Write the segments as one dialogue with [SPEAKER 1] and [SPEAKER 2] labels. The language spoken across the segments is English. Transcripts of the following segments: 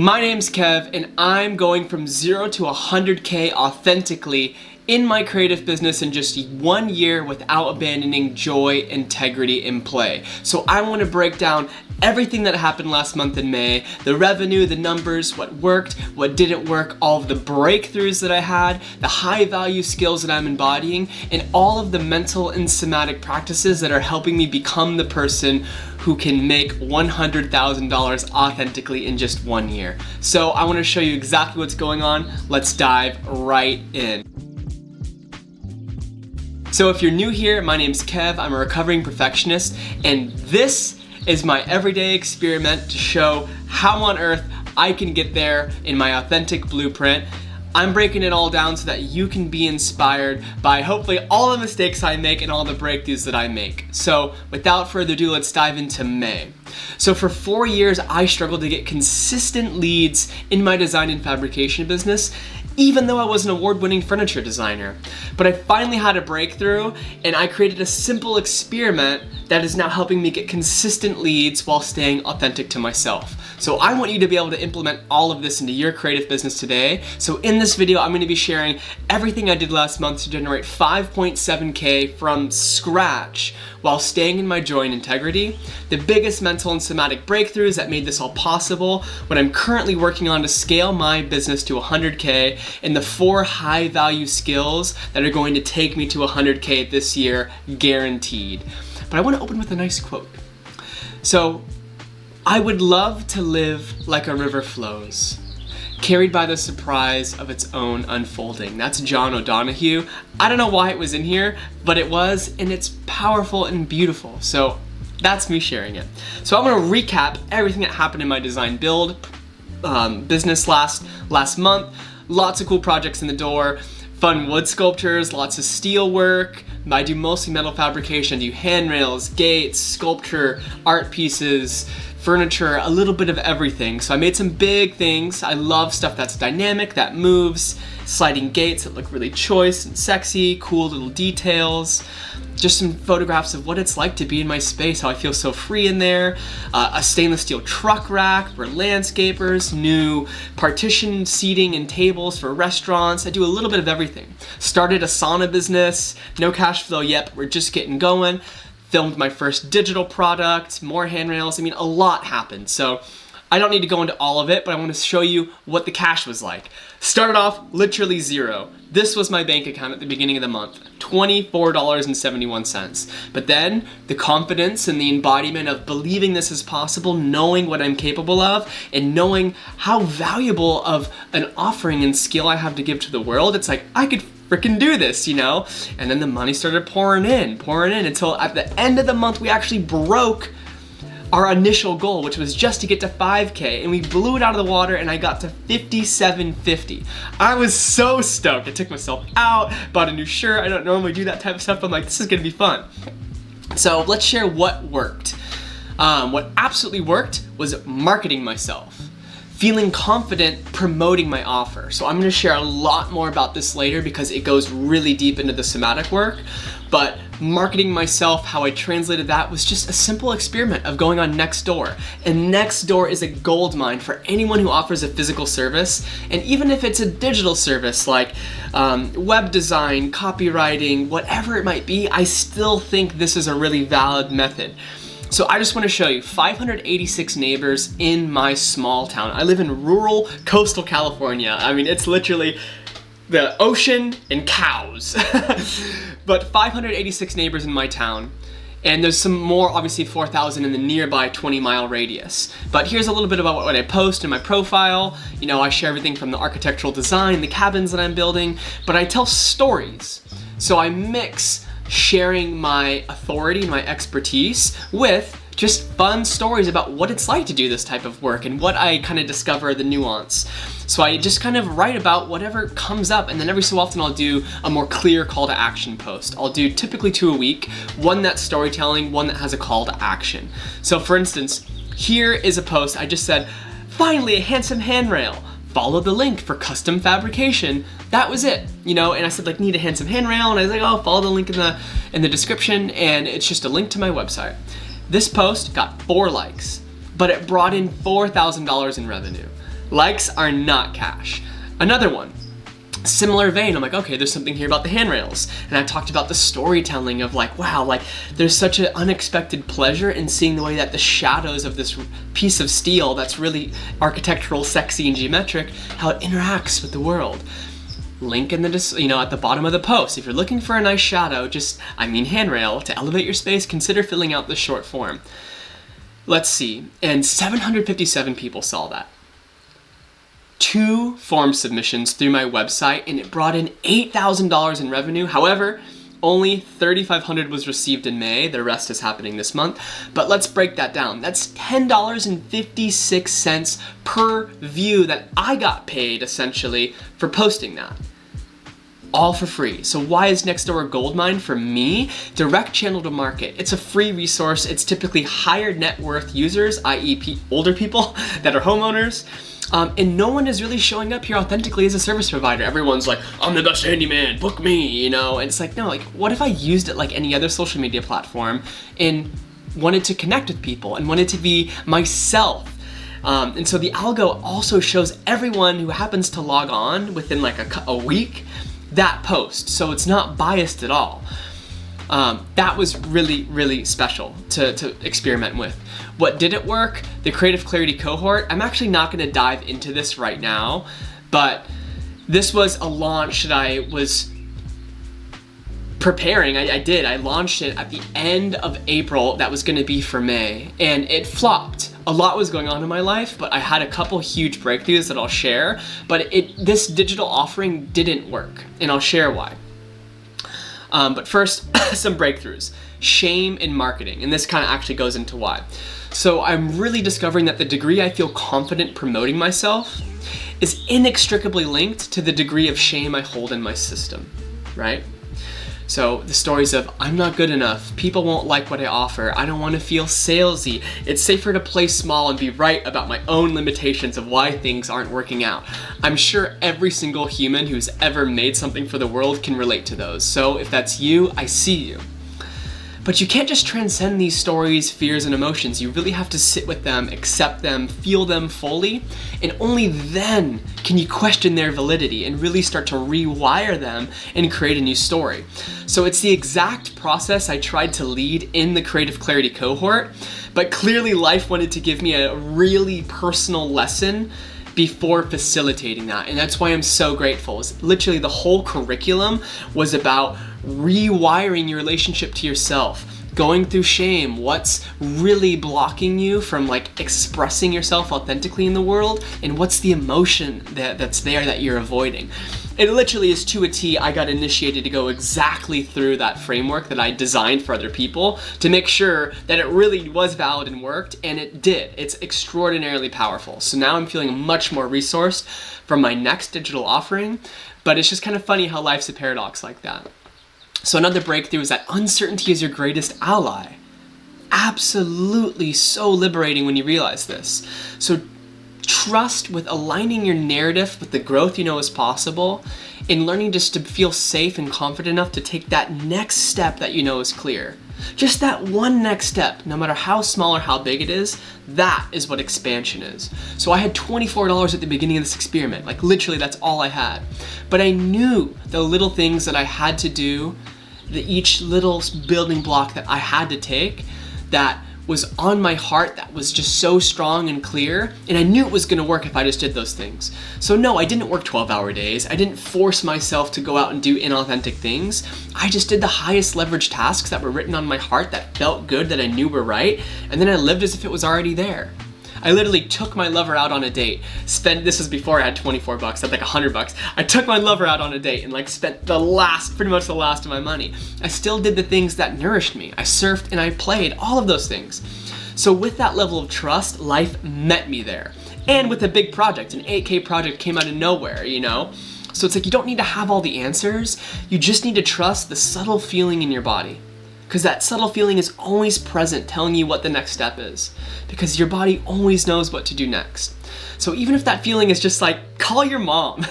[SPEAKER 1] My name's Kev, and I'm going from 0 to 100K authentically in my creative business in just 1 year without abandoning joy, integrity, and play. So I want to break down everything that happened last month in May, the revenue, the numbers, what worked, what didn't work, all of the breakthroughs that I had, the high value skills that I'm embodying, and all of the mental and somatic practices that are helping me become the person who can make $100,000 authentically in just 1 year. So I want to show you exactly what's going on. Let's dive right in. So if you're new here, my name's Kev, I'm a recovering perfectionist, and this is my everyday experiment to show how on earth I can get there in my authentic blueprint. I'm breaking it all down so that you can be inspired by hopefully all the mistakes I make and all the breakthroughs that I make. So without further ado, let's dive into May. So for 4 years, I struggled to get consistent leads in my design and fabrication business, even though I was an award-winning furniture designer. But I finally had a breakthrough, and I created a simple experiment that is now helping me get consistent leads while staying authentic to myself. So I want you to be able to implement all of this into your creative business today. So in this video, I'm going to be sharing everything I did last month to generate 5.7K from scratch while staying in my joy and integrity, the biggest mental and somatic breakthroughs that made this all possible, what I'm currently working on to scale my business to 100K, and the 4 high value skills that are going to take me to 100K this year, guaranteed. But I want to open with a nice quote. So, I would love to live like a river flows, carried by the surprise of its own unfolding. That's John O'Donohue. I don't know why it was in here, but it was, and it's powerful and beautiful. So that's me sharing it. So I'm gonna recap everything that happened in my design build business last month. Lots of cool projects in the door, fun wood sculptures, lots of steel work. I do mostly metal fabrication. I do handrails, gates, sculpture, art pieces, furniture, a little bit of everything. So I made some big things. I love stuff that's dynamic, that moves, sliding gates that look really choice and sexy, cool little details. Just some photographs of what it's like to be in my space, how I feel so free in there. A stainless steel truck rack for landscapers, new partition seating and tables for restaurants. I do a little bit of everything. Started a sauna business, no cash flow yet, but we're just getting going. Filmed my first digital product, more handrails. I mean, a lot happened. So I don't need to go into all of it, but I want to show you what the cash was like. Started off literally zero. This was my bank account at the beginning of the month, $24.71. But then the confidence and the embodiment of believing this is possible, knowing what I'm capable of, and knowing how valuable of an offering and skill I have to give to the world, it's like, I could freaking do this, you know? And then the money started pouring in until at the end of the month, we actually broke our initial goal, which was just to get to 5K, and we blew it out of the water, and I got to 57.50. I was so stoked. I took myself out, bought a new shirt. I don't normally do that type of stuff, but I'm like, this is gonna be fun. So let's share what worked. What absolutely worked was marketing myself. Feeling confident promoting my offer. So I'm gonna share a lot more about this later because it goes really deep into the somatic work. But marketing myself, how I translated that was just a simple experiment of going on Nextdoor. And Nextdoor is a goldmine for anyone who offers a physical service. And even if it's a digital service like web design, copywriting, whatever it might be, I still think this is a really valid method. So I just want to show you 586 neighbors in my small town. I live in rural coastal California. I mean, it's literally the ocean and cows. But 586 neighbors in my town. And there's some more, obviously 4,000 in the nearby 20-mile radius. But here's a little bit about what I post in my profile. You know, I share everything from the architectural design, the cabins that I'm building, but I tell stories. So I mix sharing my authority and my expertise with just fun stories about what it's like to do this type of work and what I kind of discover the nuance. So I just kind of write about whatever comes up, and then every so often I'll do a more clear call to action post. I'll do typically 2 a week, one that's storytelling, one that has a call to action. So for instance, here is a post I just said, finally a handsome handrail. Follow the link for custom fabrication. That was it, you know, and I said like need a handsome handrail, and I was like, oh, follow the link in the description, and it's just a link to my website. This post got 4 likes, but it brought in $4,000 in revenue. Likes are not cash. Another one, similar vein, I'm like, okay, there's something here about the handrails. And I talked about the storytelling of like, wow, like there's such an unexpected pleasure in seeing the way that the shadows of this piece of steel that's really architectural, sexy, and geometric, how it interacts with the world. Link in the, at the bottom of the post. If you're looking for a nice shadow, handrail, to elevate your space, consider filling out the short form. Let's see, and 757 people saw that. 2 form submissions through my website, and it brought in $8,000 in revenue. However, only $3,500 was received in May. The rest is happening this month. But let's break that down. That's $10.56 per view that I got paid, essentially, for posting that. All for free. So why is Nextdoor a goldmine for me? Direct channel to market. It's a free resource. It's typically higher net worth users, i.e. older people that are homeowners. And no one is really showing up here authentically as a service provider. Everyone's like, I'm the best handyman, book me, And it's like, no, like, what if I used it like any other social media platform and wanted to connect with people and wanted to be myself? And so the algo also shows everyone who happens to log on within like a week that post. So it's not biased at all. That was really, really special to experiment with. What didn't work? The Creative Clarity cohort. I'm actually not going to dive into this right now, but this was a launch that I was preparing. I launched it at the end of April. That was going to be for May, and it flopped. A lot was going on in my life, but I had a couple huge breakthroughs that I'll share, but this digital offering didn't work, and I'll share why. But first, some breakthroughs. Shame in marketing, and this kind of actually goes into why. So I'm really discovering that the degree I feel confident promoting myself is inextricably linked to the degree of shame I hold in my system, right? So the stories of, I'm not good enough, people won't like what I offer, I don't want to feel salesy, it's safer to play small and be right about my own limitations of why things aren't working out. I'm sure every single human who's ever made something for the world can relate to those. So if that's you, I see you. But you can't just transcend these stories, fears, and emotions. You really have to sit with them, accept them, feel them fully, and only then can you question their validity and really start to rewire them and create a new story. So it's the exact process I tried to lead in the Creative Clarity cohort, but clearly life wanted to give me a really personal lesson before facilitating that, and that's why I'm so grateful. It's literally the whole curriculum was about rewiring your relationship to yourself, going through shame, what's really blocking you from like expressing yourself authentically in the world, and what's the emotion that's there that you're avoiding. It literally is to a T. I got initiated to go exactly through that framework that I designed for other people to make sure that it really was valid and worked, and it did. It's extraordinarily powerful. So now I'm feeling much more resourced from my next digital offering, but it's just kind of funny how life's a paradox like that. So another breakthrough is that uncertainty is your greatest ally. Absolutely so liberating when you realize this. So trust with aligning your narrative with the growth you know is possible, and learning just to feel safe and confident enough to take that next step that you know is clear. Just that one next step, no matter how small or how big it is, that is what expansion is. So I had $24 at the beginning of this experiment. Like literally that's all I had. But I knew the little things that I had to do, each little building block that I had to take that was on my heart, that was just so strong and clear, and I knew it was gonna work if I just did those things. So no, I didn't work 12-hour days. I didn't force myself to go out and do inauthentic things. I just did the highest leverage tasks that were written on my heart that felt good, that I knew were right, and then I lived as if it was already there. I literally took my lover out on a date, this was before I had 24 bucks, I had like $100. I took my lover out on a date and like spent pretty much the last of my money. I still did the things that nourished me. I surfed and I played, all of those things. So with that level of trust, life met me there. And with a big project, an 8K project came out of nowhere, So it's like you don't need to have all the answers, you just need to trust the subtle feeling in your body. Because that subtle feeling is always present, telling you what the next step is. Because your body always knows what to do next. So even if that feeling is just like, call your mom,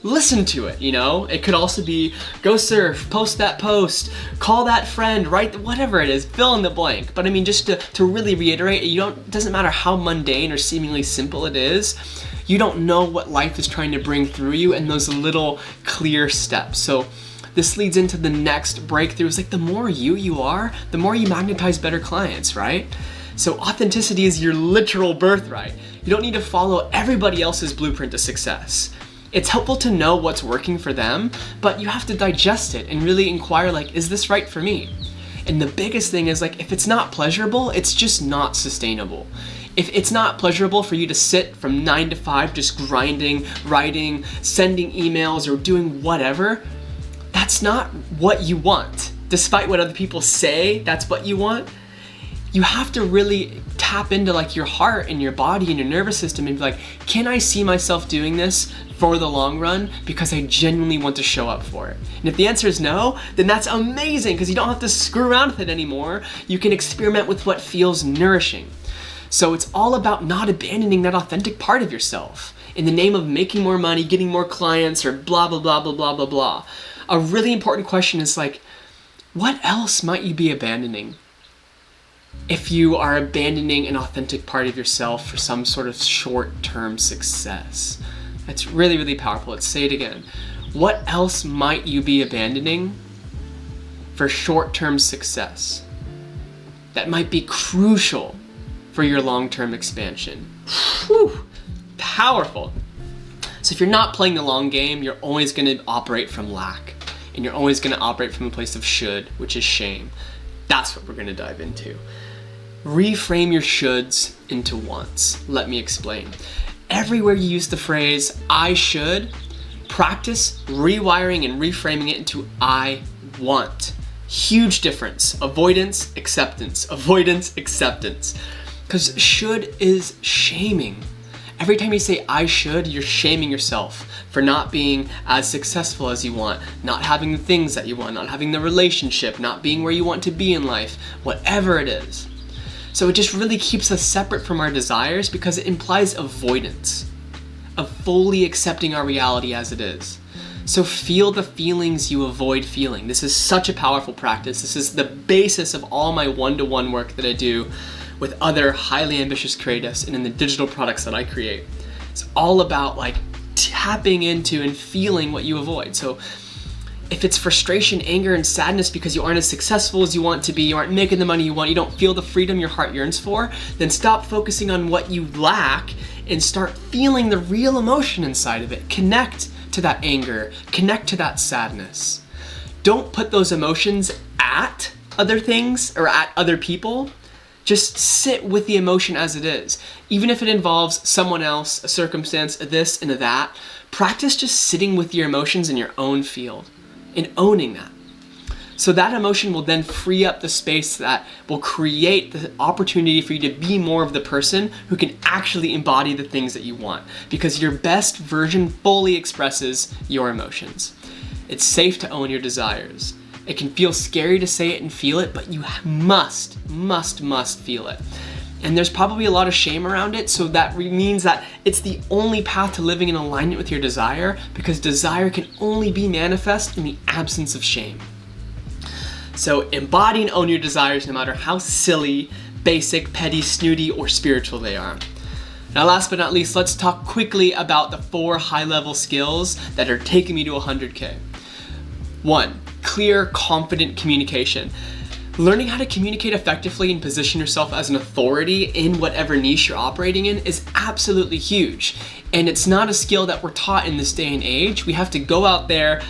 [SPEAKER 1] listen to it, It could also be, go surf, post that post, call that friend, write, whatever it is, fill in the blank. But I mean, just to really reiterate, it doesn't matter how mundane or seemingly simple it is, You don't know what life is trying to bring through you in those little clear steps. So this leads into the next breakthrough. It's like the more you are, the more you magnetize better clients, right? So authenticity is your literal birthright. You don't need to follow everybody else's blueprint to success. It's helpful to know what's working for them, but you have to digest it and really inquire, like, is this right for me? And the biggest thing is, like, if it's not pleasurable, it's just not sustainable. If it's not pleasurable for you to sit from 9 to 5 just grinding, writing, sending emails, or doing whatever, that's not what you want. Despite what other people say that's what you want, you have to really tap into like your heart and your body and your nervous system and be like, can I see myself doing this for the long run because I genuinely want to show up for it? And if the answer is no, then that's amazing because you don't have to screw around with it anymore. You can experiment with what feels nourishing. So it's all about not abandoning that authentic part of yourself in the name of making more money, getting more clients, or blah, blah, blah, blah, blah, blah, blah. A really important question is like, what else might you be abandoning? If you are abandoning an authentic part of yourself for some sort of short-term success. That's really, really powerful. Let's say it again. What else might you be abandoning for short-term success that might be crucial for your long-term expansion? Whew, powerful. So if you're not playing the long game, you're always going to operate from lack. And you're always going to operate from a place of should, which is shame. That's what we're going to dive into. Reframe your shoulds into wants. Let me explain. Everywhere you use the phrase, I should, practice rewiring and reframing it into I want. Huge difference. Avoidance, acceptance. Avoidance, acceptance. Because should is shaming. Every time you say I should, you're shaming yourself for not being as successful as you want, not having the things that you want, not having the relationship, not being where you want to be in life, whatever it is. So it just really keeps us separate from our desires because it implies avoidance of fully accepting our reality as it is. So feel the feelings you avoid feeling. This is such a powerful practice. This is the basis of all my one-to-one work that I do with other highly ambitious creatives and in the digital products that I create. It's all about like tapping into and feeling what you avoid. So if it's frustration, anger, and sadness because you aren't as successful as you want to be, you aren't making the money you want, you don't feel the freedom your heart yearns for, then stop focusing on what you lack and start feeling the real emotion inside of it. Connect to that anger, connect to that sadness. Don't put those emotions at other things or at other people. Just sit with the emotion as it is. Even if it involves someone else, a circumstance, a this and a that, practice just sitting with your emotions in your own field and owning that. So that emotion will then free up the space that will create the opportunity for you to be more of the person who can actually embody the things that you want, because your best version fully expresses your emotions. It's safe to own your desires. It can feel scary to say it and feel it, but you must feel it. And there's probably a lot of shame around it, so that means that it's the only path to living in alignment with your desire, because desire can only be manifest in the absence of shame. So embody and own your desires no matter how silly, basic, petty, snooty, or spiritual they are. Now last but not least, let's talk quickly about the 4 high-level skills that are taking me to 100K. 1. Clear, confident communication. Learning how to communicate effectively and position yourself as an authority in whatever niche you're operating in is absolutely huge. And it's not a skill that we're taught in this day and age. We have to go out there,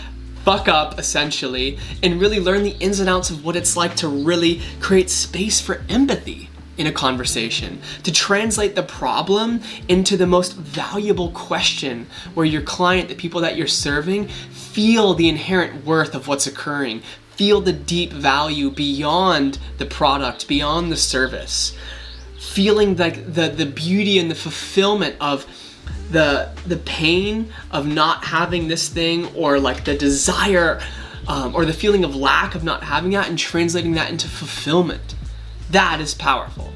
[SPEAKER 1] fuck up essentially, and really learn the ins and outs of what it's like to really create space for empathy in a conversation, to translate the problem into the most valuable question where your client, the people that you're serving, feel the inherent worth of what's occurring, feel the deep value beyond the product, beyond the service, feeling like the beauty and the fulfillment of the pain of not having this thing, or like the desire or the feeling of lack of not having that, and translating that into fulfillment. That is powerful.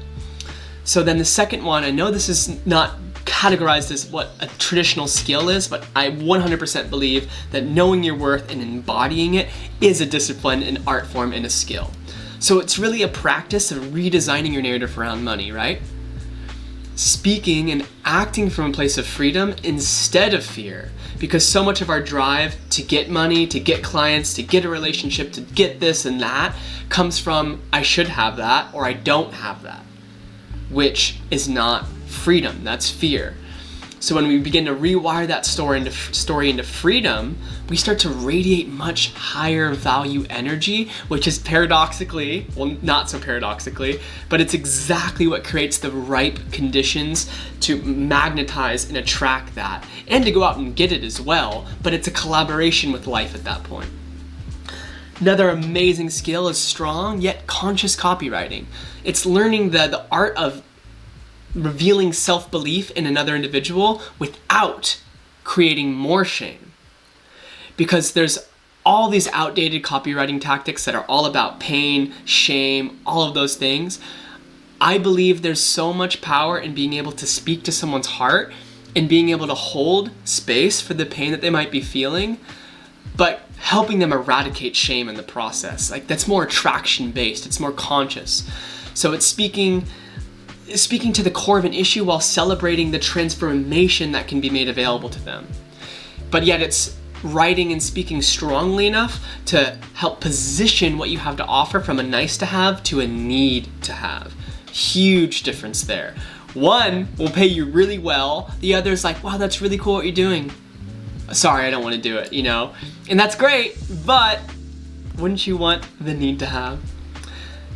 [SPEAKER 1] So then the second one, I know this is not categorized as what a traditional skill is, but I 100% believe that knowing your worth and embodying it is a discipline, an art form, and a skill. So it's really a practice of redesigning your narrative around money, right? speaking and acting from a place of freedom instead of fear. Because so much of our drive to get money, to get clients, to get a relationship, to get this and that comes from I should have that or I don't have that, which is not freedom, that's fear. So when we begin to rewire that story into freedom, we start to radiate much higher value energy, which is paradoxically, well, not so paradoxically, but it's exactly what creates the ripe conditions to magnetize and attract that, and to go out and get it as well, but it's a collaboration with life at that point. Another amazing skill is strong yet conscious copywriting. It's learning the art of revealing self-belief in another individual without creating more shame. Because there's all these outdated copywriting tactics that are all about pain, shame, all of those things. I believe there's so much power in being able to speak to someone's heart and being able to hold space for the pain that they might be feeling, but helping them eradicate shame in the process. Like, that's more attraction based, it's more conscious. So it's speaking to the core of an issue while celebrating the transformation that can be made available to them. But yet it's writing and speaking strongly enough to help position what you have to offer from a nice to have to a need to have. Huge difference there. One will pay you really well, the other's like, wow, that's really cool what you're doing. Sorry, I don't want to do it, And that's great, but wouldn't you want the need to have?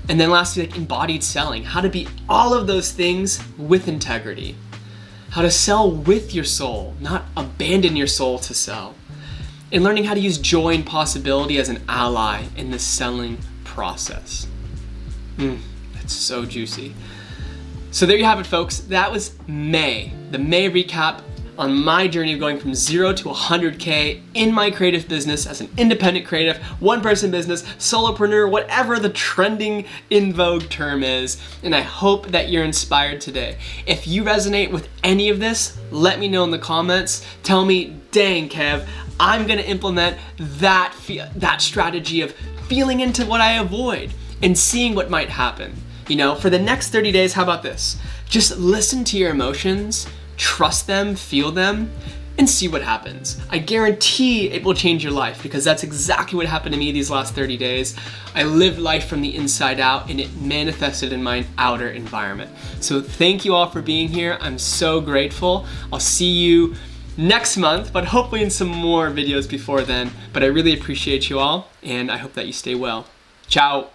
[SPEAKER 1] And then lastly, like embodied selling, how to be all of those things with integrity. How to sell with your soul, not abandon your soul to sell. And learning how to use joy and possibility as an ally in the selling process. That's so juicy. So there you have it, folks. That was May, the May recap on my journey of going from 0 to 100K in my creative business as an independent creative, one-person business, solopreneur, whatever the trending in vogue term is. And I hope that you're inspired today. If you resonate with any of this, let me know in the comments. Tell me, dang, Kev, I'm gonna implement that strategy of feeling into what I avoid and seeing what might happen. For the next 30 days, how about this? Just listen to your emotions, trust them, feel them, and see what happens. I guarantee it will change your life because that's exactly what happened to me these last 30 days. I lived life from the inside out and it manifested in my outer environment. So thank you all for being here. I'm so grateful. I'll see you next month, but hopefully in some more videos before then. But I really appreciate you all and I hope that you stay well. Ciao.